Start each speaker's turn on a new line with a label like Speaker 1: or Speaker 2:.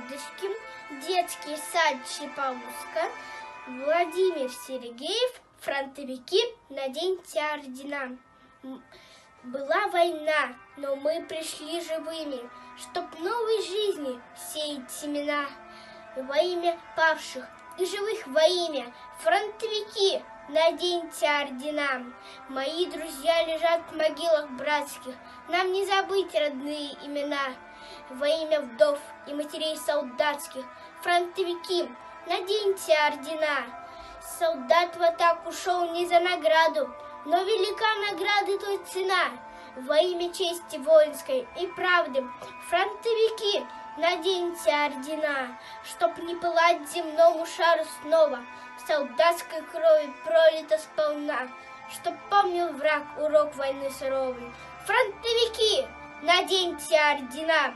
Speaker 1: звездочки, детский сад Чепауска, Владимир Сергеев, фронтовики, наденьте ордена. Была война, но мы пришли живыми, чтоб новой жизни сеять семена. Во имя павших и живых во имя, фронтовики, наденьте ордена. Мои друзья лежат в могилах братских, нам не забыть родные имена. Во имя вдов и матерей солдатских, фронтовики, наденьте ордена. Солдат в атаку шел не за награду, но велика награды той цена. Во имя чести воинской и правды, фронтовики, наденьте ордена, чтоб не пылать земному шару снова, солдатской крови пролито сполна, чтоб помнил враг урок войны суровый. Фронтовики, наденьте ордена.